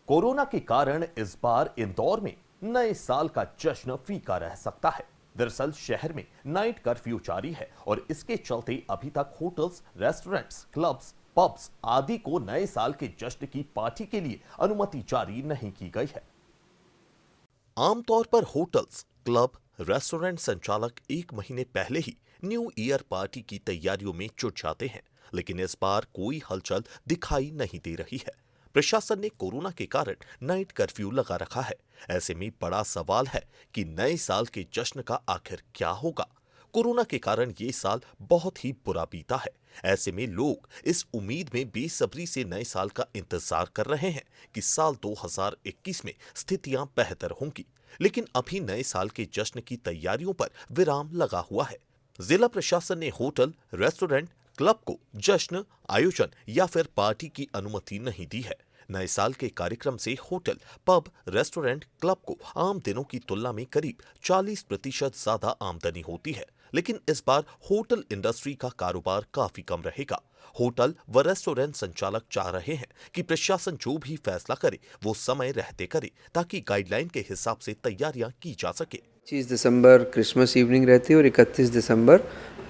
Corona के कारण इस बार इंदौर में नए साल का जश्न फीका रह सकता है। दरअसल शहर में नाइट कर्फ्यू जारी है और इसके चलते अभी तक होटल्स, रेस्टोरेंट्स, क्लब्स, पब्स आदि को नए साल के जश्न की पार्टी के लिए अनुमति जारी नहीं की गई है। आमतौर पर होटल्स, क्लब, रेस्टोरेंट संचालक 1 महीने पहले ही न्यू ईयर पार्टी की तैयारियों में जुट जाते हैं, लेकिन इस बार कोई हलचल दिखाई नहीं दे रही है। प्रशासन ने कोरोना के कारण नाइट कर्फ्यू लगा रखा है। ऐसे में बड़ा सवाल है कि नए साल के जश्न का आखिर क्या होगा। कोरोना के कारण ये साल बहुत ही बुरा बीता है। ऐसे में लोग इस उम्मीद में बेसब्री से नए साल का इंतजार कर रहे हैं कि साल 2021 में स्थितियां बेहतर होंगी। लेकिन अभी नए साल के जश्न की तैयारियों पर विराम लगा हुआ है। जिला प्रशासन ने होटल, रेस्टोरेंट, क्लब को जश्न, आयोजन या फिर पार्टी की अनुमति नहीं दी है। नए साल के कार्यक्रम से होटल, पब, रेस्टोरेंट, क्लब को आम दिनों की तुलना में करीब 40% ज्यादा आमदनी होती है। लेकिन इस बार होटल इंडस्ट्री का कारोबार काफी कम रहेगा। होटल व रेस्टोरेंट संचालक चाह रहे हैं कि प्रशासन जो भी फैसला करे वो समय रहते करे, ताकि गाइडलाइन के हिसाब से तैयारियां की जा सके। 25 दिसंबर क्रिसमस इवनिंग रहती है और 31 दिसंबर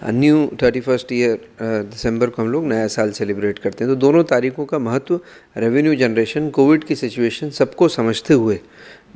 न्यू 31st ईयर दिसंबर को हम लोग नया साल सेलिब्रेट करते हैं। तो दोनों तारीखों का महत्व रेवेन्यू जनरेशन, कोविड की सिचुएशन सबको समझते हुए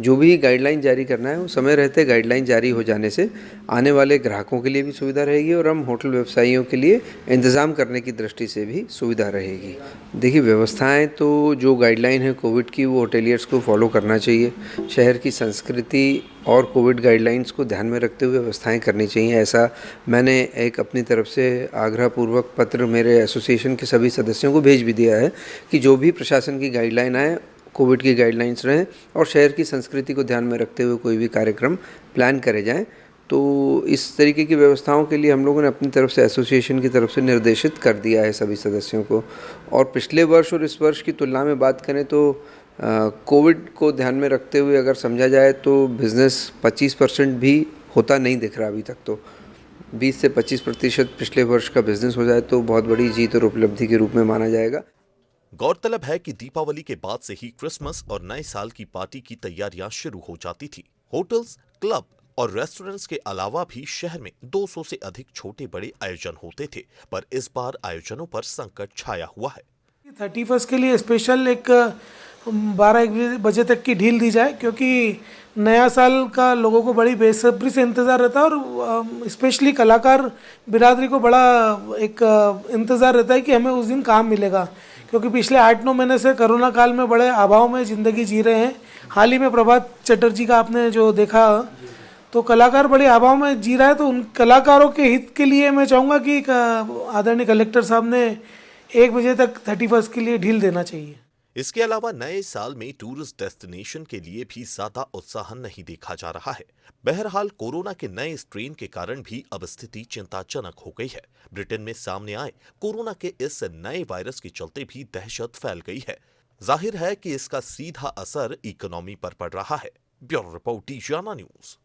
जो भी गाइडलाइन जारी करना है वो समय रहते गाइडलाइन जारी हो जाने से आने वाले ग्राहकों के लिए भी सुविधा रहेगी और हम होटल व्यवसायियों के लिए इंतज़ाम करने की दृष्टि से भी सुविधा रहेगी। देखिए, व्यवस्थाएं तो जो गाइडलाइन है कोविड की वो होटेलियर्स को फॉलो करना चाहिए। शहर की संस्कृति और कोविड गाइडलाइंस को ध्यान में रखते हुए व्यवस्थाएं करनी चाहिए। ऐसा मैंने एक अपनी तरफ से आग्रहपूर्वक पत्र मेरे एसोसिएशन के सभी सदस्यों को भेज भी दिया है कि जो भी प्रशासन की गाइडलाइन आए कोविड की गाइडलाइंस रहें और शहर की संस्कृति को ध्यान में रखते हुए कोई भी कार्यक्रम प्लान करे जाएं। तो इस तरीके की व्यवस्थाओं के लिए हम लोगों ने अपनी तरफ से एसोसिएशन की तरफ से निर्देशित कर दिया है सभी सदस्यों को। और पिछले वर्ष और इस वर्ष की तुलना में बात करें तो कोविड को ध्यान में रखते हुए अगर समझा जाए तो बिज़नेस 25% भी होता नहीं दिख रहा अभी तक। तो 20 से 25% पिछले वर्ष का बिजनेस हो जाए तो बहुत बड़ी जीत और उपलब्धि के रूप में माना जाएगा। गौरतलब है कि दीपावली के बाद से ही क्रिसमस और नए साल की पार्टी की तैयारियां शुरू हो जाती थी। होटल्स, क्लब और रेस्टोरेंट्स के अलावा भी शहर में 200 से अधिक छोटे बड़े आयोजन होते थे, पर इस बार आयोजनों पर संकट छाया हुआ है। 31 के लिए स्पेशल एक 12-1 बजे तक की ढील दी जाए, क्योंकि नया साल का लोगों को बड़ी बेसब्री से इंतज़ार रहता है और स्पेशली कलाकार बिरादरी को बड़ा एक इंतज़ार रहता है कि हमें उस दिन काम मिलेगा, क्योंकि पिछले 8-9 महीने से कोरोना काल में बड़े अभाव में ज़िंदगी जी रहे हैं। हाल ही में प्रभात चटर्जी का आपने जो देखा, तो कलाकार बड़े अभाव में जी रहा है। तो उन कलाकारों के हित के लिए मैं चाहूँगा कि आदरणीय कलेक्टर साहब ने 1 बजे तक 31 के लिए ढील देना चाहिए। इसके अलावा नए साल में टूरिस्ट डेस्टिनेशन के लिए भी ज्यादा उत्साह नहीं देखा जा रहा है। बहरहाल कोरोना के नए स्ट्रेन के कारण भी अब स्थिति चिंताजनक हो गई है। ब्रिटेन में सामने आए कोरोना के इस नए वायरस के चलते भी दहशत फैल गई है। जाहिर है कि इसका सीधा असर इकोनॉमी पर पड़ रहा है। ब्यूरो रिपोर्ट, डीजाना न्यूज।